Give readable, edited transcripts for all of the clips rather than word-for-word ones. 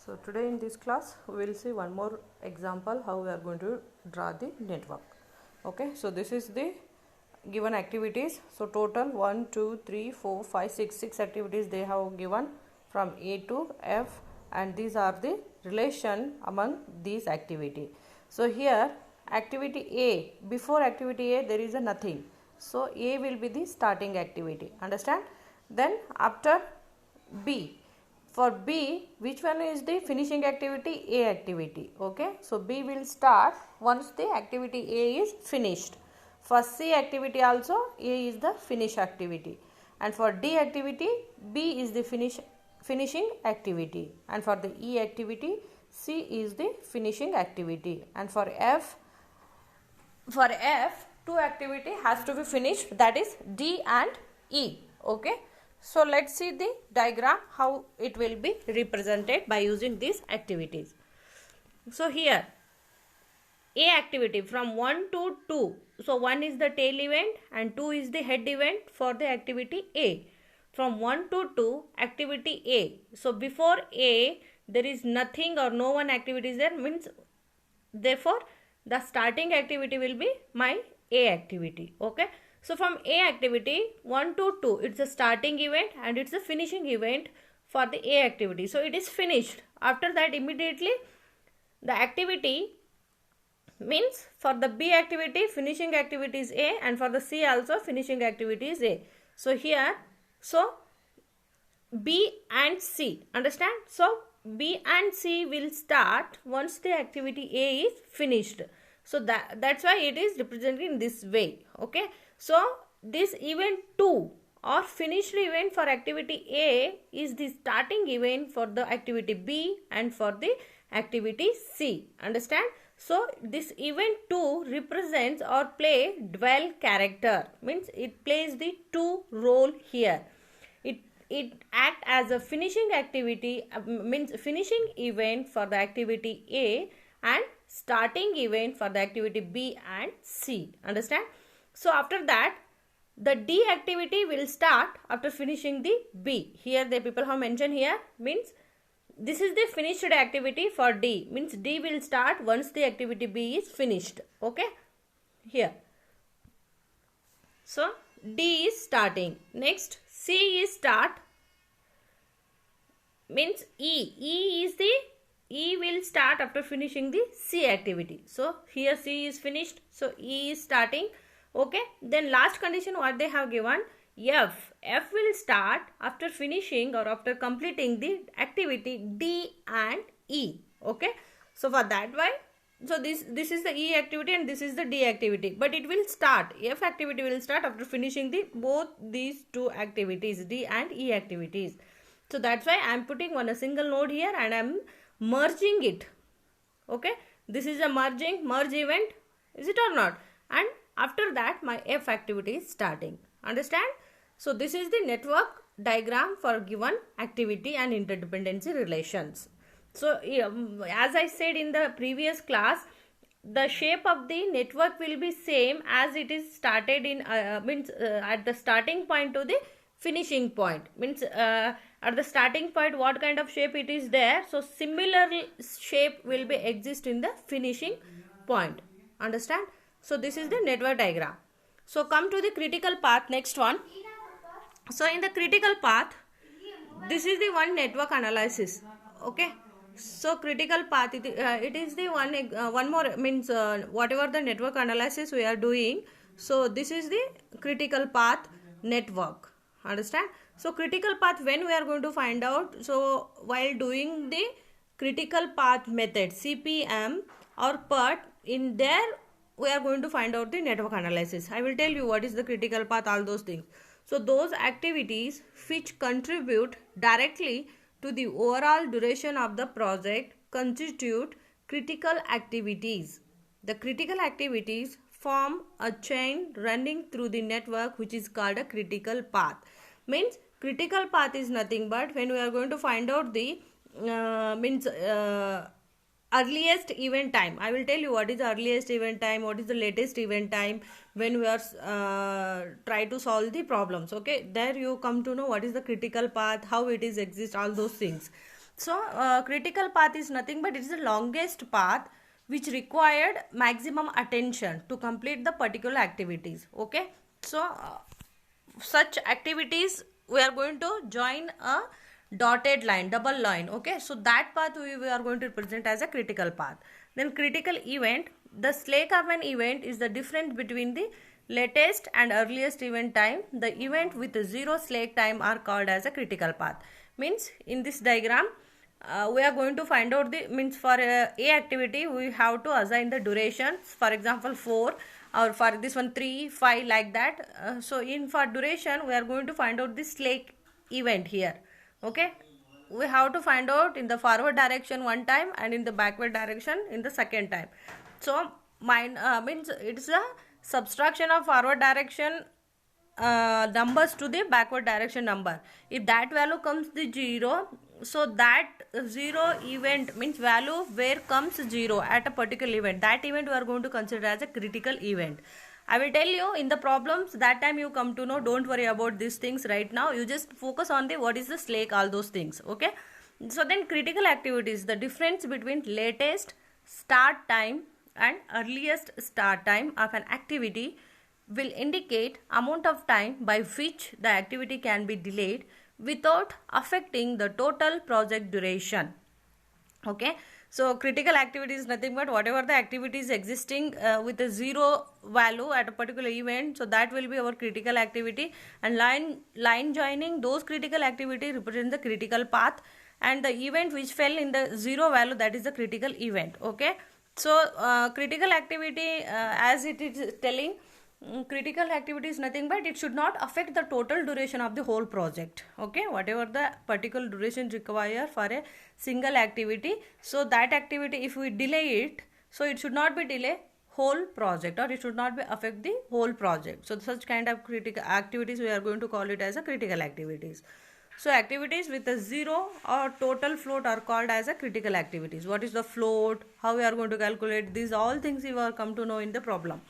So today in this class we will see one more example how we are going to draw the network. Okay, so this is the given activities. So total 1, 2, 3, 4, 5, 6 activities they have given from A to F, and these are the relation among these activity. So here activity A, before activity A there is a nothing. So A will be the starting activity, understand? Then after B, for B, which one is the finishing activity? A activity. Okay, so B will start once the activity A is finished. For C activity also, A is the finish activity, and for D activity, B is the finishing activity, and for the E activity, C is the finishing activity, and for F, two activity has to be finished, that is D and E. Okay, so let's see the diagram how it will be represented by using these activities. So here A activity from 1 to 2. So 1 is the tail event and 2 is the head event for the activity A. From 1 to 2 activity A. So before A there is nothing or no one activity is there, means therefore the starting activity will be my A activity. Okay, so from A activity 1 to 2, it's a starting event and it's a finishing event for the A activity. So it is finished. After that immediately the activity, means for the B activity finishing activity is A, and for the C also finishing activity is A. So here, so B and C, understand? So B and C will start once the activity A is finished. So that's why it is represented in this way. Okay, so this event 2 or finished event for activity A is the starting event for the activity B and for the activity C, understand? So this event 2 represents or play dual character, means it plays the two role here. It act as a finishing activity, means finishing event for the activity A and starting event for the activity B and C, understand? So after that the D activity will start after finishing the B. Here the people have mentioned here, means this is the finished activity for D, means D will start once the activity B is finished. Okay, here. So D is starting. Next C is start, means E will start after finishing the C activity. So here C is finished, so E is starting. Okay, then last condition what they have given, F will start after finishing or after completing the activity D and E. Okay, so for that why, so this is the E activity and this is the D activity, but it will start, F activity will start after finishing the both these two activities, D and E activities. So that's why I am putting on a single node here and I am merging it. Okay, this is a merge event, is it or not? And after that my F activity is starting, understand? So this is the network diagram for given activity and interdependency relations. So as I said in the previous class, the shape of the network will be same as it is started in at the starting point to the finishing point, means at the starting point what kind of shape it is there, so similar shape will be exist in the finishing point, understand? So this is the network diagram. So come to the critical path, next one. So in the critical path, this is the one network analysis. Okay, so critical path, it is the one more, means whatever the network analysis we are doing, so this is the critical path network, understand? So critical path when we are going to find out, so while doing the critical path method CPM or PERT, in there we are going to find out the network analysis. I will tell you what is the critical path, all those things. So those activities which contribute directly to the overall duration of the project constitute critical activities. The critical activities form a chain running through the network which is called a critical path. Means critical path is nothing but when we are going to find out the earliest event time. I will tell you what is the earliest event time, what is the latest event time when we are try to solve the problems. Okay, there you come to know what is the critical path, how it is exist, all those things. So critical path is nothing but it is the longest path which required maximum attention to complete the particular activities. Okay, so such activities we are going to join a dotted line, double line. Okay, so that path we are going to represent as a critical path. Then critical event, the Slake Carbon event is the difference between the latest and earliest event time. The event with zero slake time are called as a critical path. Means in this diagram we are going to find out the means for a activity we have to assign the durations, for example 4, or for this one 3, 5, like that. So in for duration we are going to find out the slake event here. Okay, we have to find out in the forward direction one time and in the backward direction in the second time. So mine means it's a subtraction of forward direction numbers to the backward direction number. If that value comes the 0, so that 0 event means value where comes 0 at a particular event, that event we are going to consider as a critical event. I will tell you in the problems, that time you come to know. Don't worry about these things right now. You just focus on the what is the slake, all those things. Okay, so then critical activities, the difference between latest start time and earliest start time of an activity will indicate amount of time by which the activity can be delayed without affecting the total project duration. Okay, so critical activity is nothing but whatever the activity is existing with a 0 value at a particular event, so that will be our critical activity. And line joining those critical activity represent the critical path, and the event which fell in the 0 value, that is the critical event. Okay, so critical activity as it is telling, critical activity is nothing but it should not affect the total duration of the whole project. Okay, whatever the particular duration required for a single activity, so that activity if we delay it, so it should not be delay whole project, or it should not be affect the whole project. So such kind of critical activities we are going to call it as a critical activities. So activities with a 0 or total float are called as a critical activities. What is the float, how we are going to calculate, these all things you will come to know in the problem.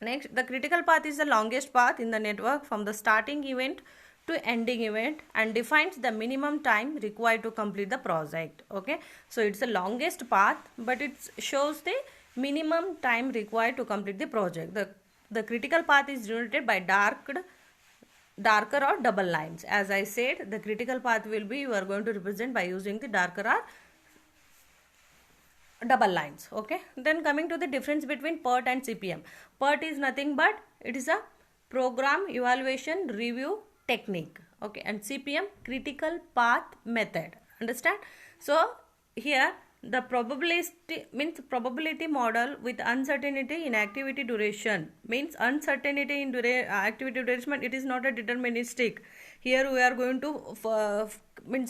Next, the critical path is the longest path in the network from the starting event to ending event and defines the minimum time required to complete the project. Okay, so it's the longest path, but it shows the minimum time required to complete the project. The critical path is denoted by darker or double lines. As I said, the critical path will be, you are going to represent by using the darker or double lines. Okay, then coming to the difference between PERT and CPM. PERT is nothing but it is a program evaluation review technique. Okay, and CPM, critical path method. Understand? So here the probability model with uncertainty in activity duration, means uncertainty in activity duration, it is not a deterministic. Here we are going to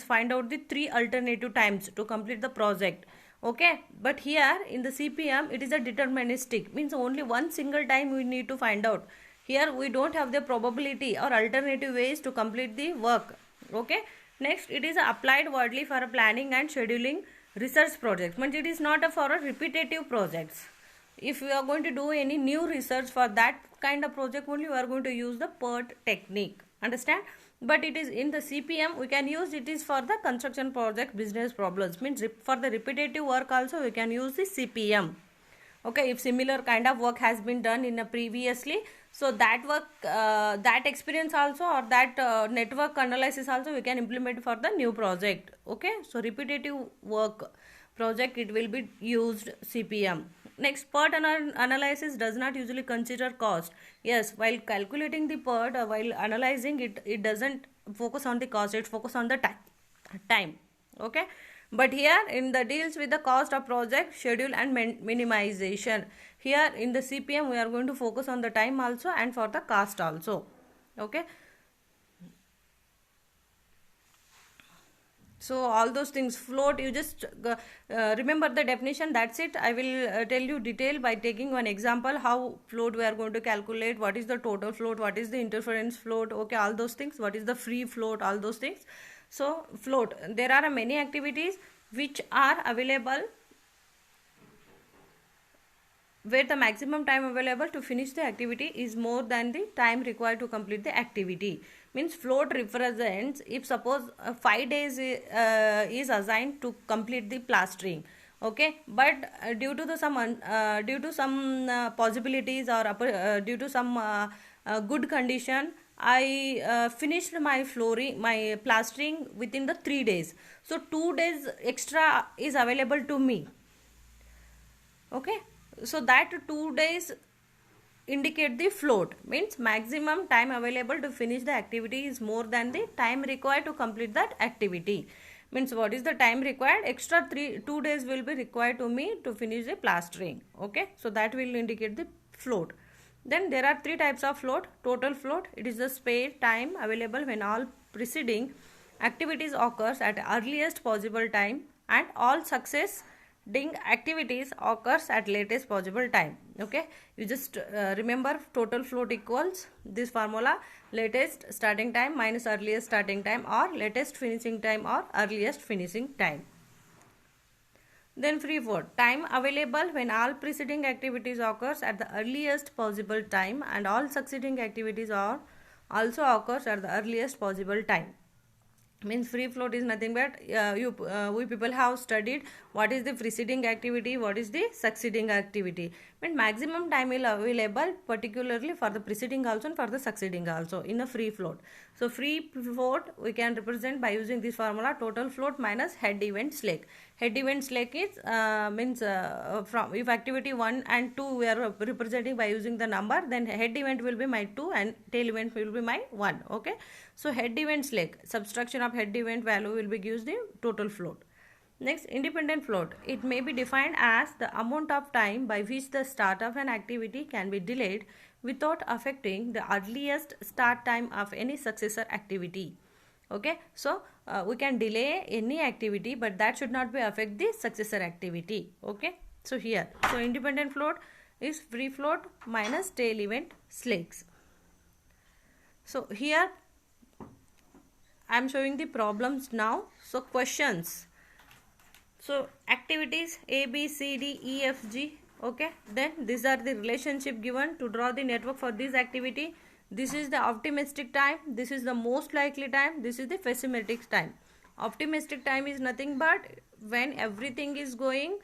find out the 3 alternative times to complete the project. Okay, but here in the CPM it is a deterministic, means only one single time we need to find out. Here we don't have the probability or alternative ways to complete the work. Okay, next it is applied widely for a planning and scheduling research projects, means it is not for a repetitive projects. If we are going to do any new research, for that kind of project only we are going to use the PERT technique. Understand? But it is in the CPM we can use, it is for the construction project business problems, means for the repetitive work also we can use the CPM. Okay, if similar kind of work has been done in a previously, so that work that experience also, or that network analysis also we can implement for the new project. Okay, so repetitive work project it will be used CPM. Next, PERT analysis does not usually consider cost. Yes, while calculating the PERT, while analyzing it, it doesn't focus on the cost, it focus on the time. Okay, but here in the deals with the cost of project, schedule and minimization. Here in the CPM we are going to focus on the time also and for the cost also. Okay, so all those things. Float, you just remember the definition, that's it. I will tell you detail by taking one example how float we are going to calculate, what is the total float, what is the interference float. Okay, all those things, what is the free float, all those things. So float, there are many activities which are available where the maximum time available to finish the activity is more than the time required to complete the activity. Means float represents if suppose 5 days is assigned to complete the plastering. Okay, but due to some possibilities or due to some good condition, I finished my flooring, my plastering within the 3 days. So 2 days extra is available to me. Okay, so that 2 days indicate the float, means maximum time available to finish the activity is more than the time required to complete that activity. Means what is the time required? Extra 2 days will be required to me to finish the plastering. Okay, so that will indicate the float. Then there are 3 types of float. Total float, it is the spare time available when all preceding activities occurs at earliest possible time and all succeeding activities occurs at latest possible time. Okay, you just remember total float equals this formula: latest starting time minus earliest starting time, or latest finishing time or earliest finishing time. Then free float, time available when all preceding activities occurs at the earliest possible time and all succeeding activities are also occurs at the earliest possible time. Means free float is nothing but we people have studied what is the preceding activity, what is the succeeding activity. Means maximum time will available particularly for the preceding also and for the succeeding also in a free float. So free float we can represent by using this formula: total float minus head event slack. Head event slack is means from if activity 1 and 2 we are representing by using the number, then head event will be my 2 and tail event will be my 1. Okay, so head event slack, subtraction of head event value will be gives the total float. Next, independent float. It may be defined as the amount of time by which the start of an activity can be delayed without affecting the earliest start time of any successor activity. Okay, so we can delay any activity, but that should not be affect the successor activity. Okay, so here, so independent float is free float minus tail event slacks. So here I am showing the problems now. So questions. So activities A, B, C, D, E, F, G. Okay, then these are the relationship given to draw the network for this activity. This is the optimistic time, this is the most likely time, this is the pessimistic time. Optimistic time is nothing but when everything is going